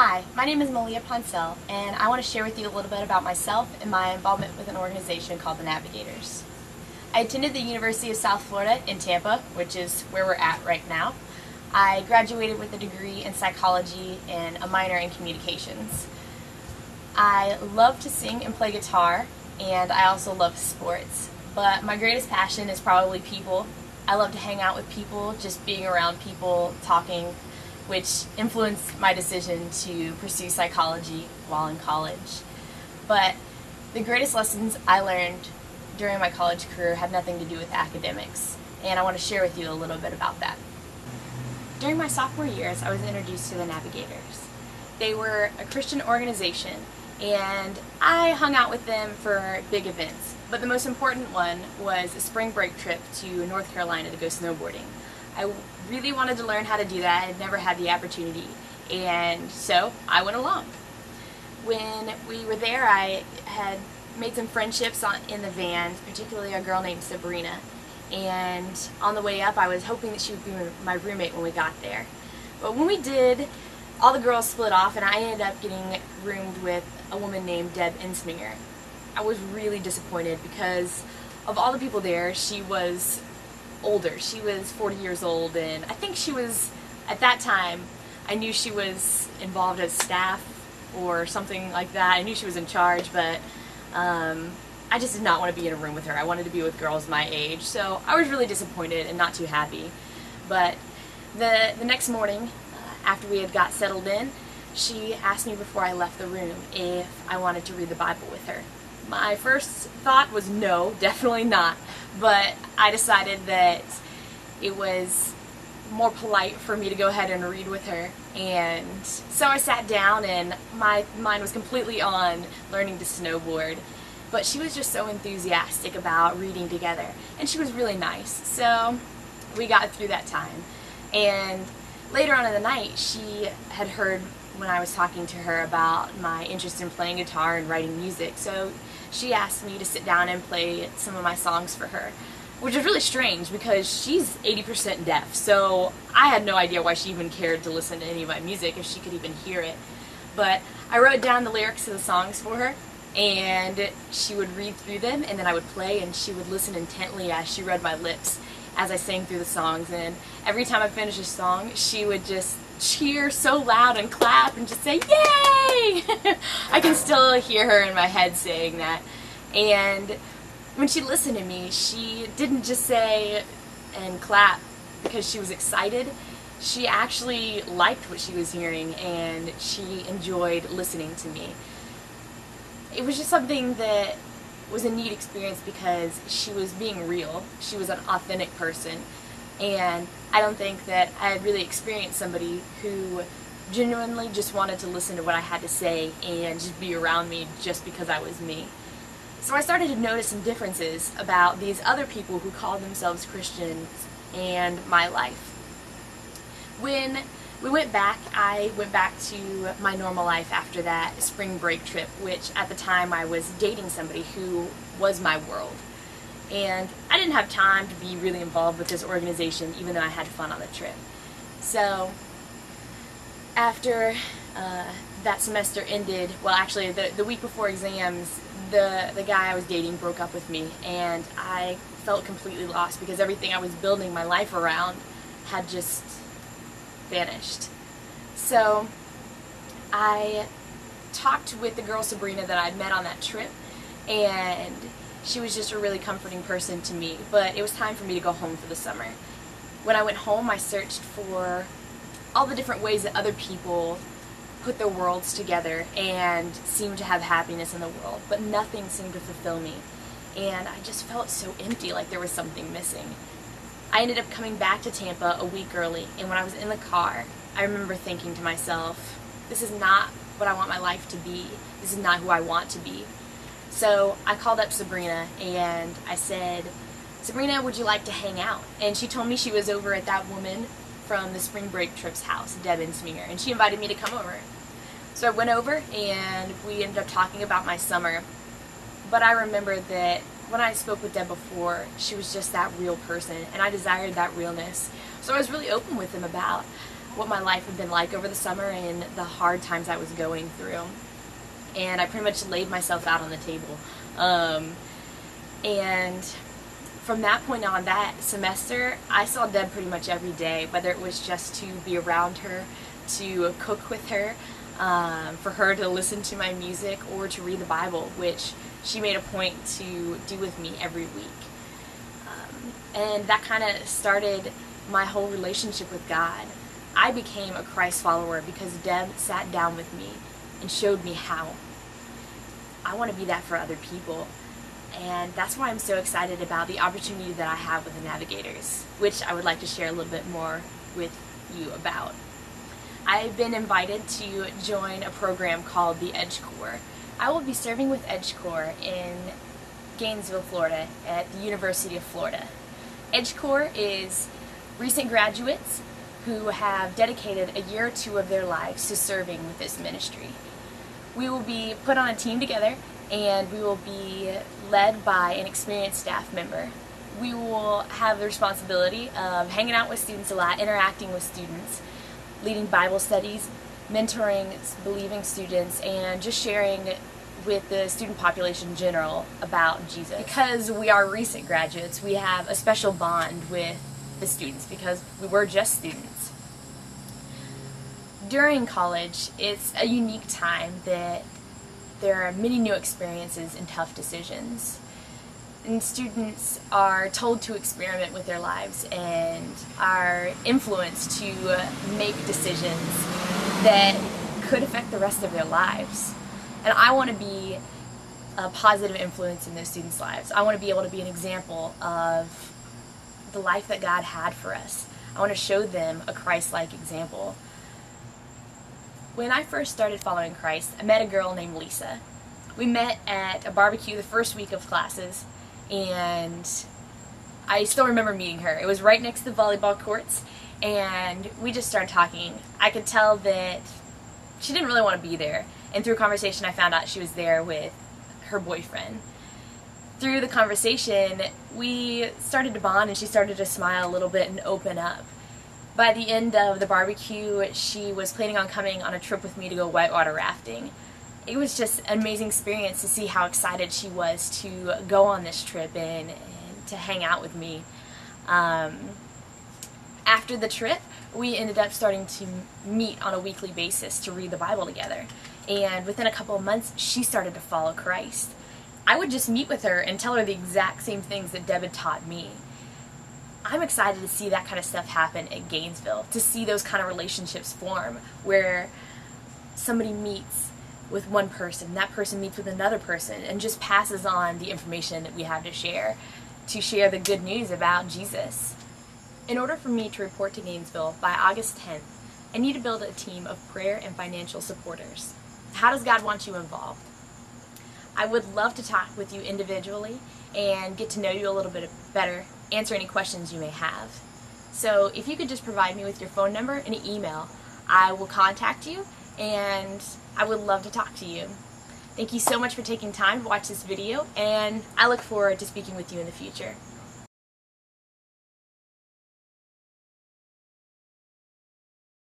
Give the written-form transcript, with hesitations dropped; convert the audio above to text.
Hi, my name is Malia and I want to share with you a little bit about myself and my involvement with an organization called the Navigators. I attended the University of South Florida in Tampa, which is where we're at right now. I graduated with a degree in psychology and a minor in communications. I love to sing and play guitar, and I also love sports, but my greatest passion is probably people. I love to hang out with people, just being around people, talking, which influenced my decision to pursue psychology while in college. But the greatest lessons I learned during my college career had nothing to do with academics, and I want to share with you a little bit about that. During my sophomore years, I was introduced to the Navigators. They were a Christian organization, and I hung out with them for big events, but the most important one was a spring break trip to North Carolina to go snowboarding. I really wanted to learn how to do that. I had never had the opportunity, and so I went along. When we were there, I had made some friendships in the van, particularly a girl named Sabrina, and on the way up I was hoping that she would be my roommate when we got there. But when we did, all the girls split off and I ended up getting roomed with a woman named Deb Ensminger. I was really disappointed because of all the people there, she was older. She was 40 years old, and I think she was, at that time, I knew she was involved as staff or something like that. I knew she was in charge, but I just did not want to be in a room with her. I wanted to be with girls my age, so I was really disappointed and not too happy. But the next morning, after we had got settled in, she asked me before I left the room if I wanted to read the Bible with her. My first thought was no, definitely not, but I decided that it was more polite for me to go ahead and read with her, and so I sat down and my mind was completely on learning to snowboard, but she was just so enthusiastic about reading together, and she was really nice, so we got through that time. And later on in the night, she had heard when I was talking to her about my interest in playing guitar and writing music, so she asked me to sit down and play some of my songs for her, which is really strange because she's 80% deaf, so I had no idea why she even cared to listen to any of my music if she could even hear it. But I wrote down the lyrics of the songs for her, and she would read through them, and then I would play, and she would listen intently as she read my lips as I sang through the songs. And every time I finished a song, she would just cheer so loud and clap and just say, "Yay!" I can still hear her in my head saying that. And when she listened to me, she didn't just say and clap because she was excited. She actually liked what she was hearing, and she enjoyed listening to me. It was just something that was a neat experience because she was being real. She was an authentic person, and I don't think that I had really experienced somebody who genuinely just wanted to listen to what I had to say and just be around me just because I was me. So I started to notice some differences about these other people who called themselves Christians and my life. When we went back, I went back to my normal life after that spring break trip, which at the time I was dating somebody who was my world. And I didn't have time to be really involved with this organization, even though I had fun on the trip. So after that semester ended, well actually the week before exams, the guy I was dating broke up with me, and I felt completely lost because everything I was building my life around had just vanished. So I talked with the girl Sabrina that I'd met on that trip, and she was just a really comforting person to me, but it was time for me to go home for the summer. When I went home, I searched for all the different ways that other people put their worlds together and seemed to have happiness in the world, but nothing seemed to fulfill me, and I just felt so empty, like there was something missing. I ended up coming back to Tampa a week early, and when I was in the car, I remember thinking to myself, this is not what I want my life to be. This is not who I want to be. So I called up Sabrina and I said, "Sabrina, would you like to hang out?" And she told me she was over at that woman from the spring break trip's house, Deb Ensminger, and she invited me to come over. So I went over and we ended up talking about my summer. But I remember that when I spoke with Deb before, she was just that real person, and I desired that realness. So I was really open with them about what my life had been like over the summer and the hard times I was going through. And I pretty much laid myself out on the table. And from that point on, that semester, I saw Deb pretty much every day, whether it was just to be around her, to cook with her, for her to listen to my music, or to read the Bible, which she made a point to do with me every week. And that kind of started my whole relationship with God. I became a Christ follower because Deb sat down with me and showed me how. I want to be that for other people. And that's why I'm so excited about the opportunity that I have with the Navigators, which I would like to share a little bit more with you about. I've been invited to join a program called the EDGE Corps. I will be serving with EDGE Corps in Gainesville, Florida at the University of Florida. EDGE Corps is recent graduates who have dedicated a year or two of their lives to serving with this ministry. We will be put on a team together, and we will be led by an experienced staff member. We will have the responsibility of hanging out with students a lot, interacting with students, leading Bible studies, mentoring believing students, and just sharing with the student population in general about Jesus. Because we are recent graduates, we have a special bond with the students because we were just students. During college, it's a unique time that there are many new experiences and tough decisions. And students are told to experiment with their lives and are influenced to make decisions that could affect the rest of their lives. And I want to be a positive influence in those students' lives. I want to be able to be an example of the life that God had for us. I want to show them a Christ-like example. When I first started following Christ, I met a girl named Lisa. We met at a barbecue the first week of classes, and I still remember meeting her. It was right next to the volleyball courts, and we just started talking. I could tell that she didn't really want to be there, and through conversation I found out she was there with her boyfriend. Through the conversation, we started to bond, and she started to smile a little bit and open up. By the end of the barbecue, she was planning on coming on a trip with me to go whitewater rafting. It was just an amazing experience to see how excited she was to go on this trip and to hang out with me. After the trip, we ended up starting to meet on a weekly basis to read the Bible together. And within a couple of months, she started to follow Christ. I would just meet with her and tell her the exact same things that Deb had taught me. I'm excited to see that kind of stuff happen at Gainesville, to see those kind of relationships form where somebody meets with one person, that person meets with another person, and just passes on the information that we have to share the good news about Jesus. In order for me to report to Gainesville by August 10th, I need to build a team of prayer and financial supporters. How does God want you involved? I would love to talk with you individually and get to know you a little bit better, answer any questions you may have. So if you could just provide me with your phone number and an email, I will contact you, and I would love to talk to you. Thank you so much for taking time to watch this video, and I look forward to speaking with you in the future.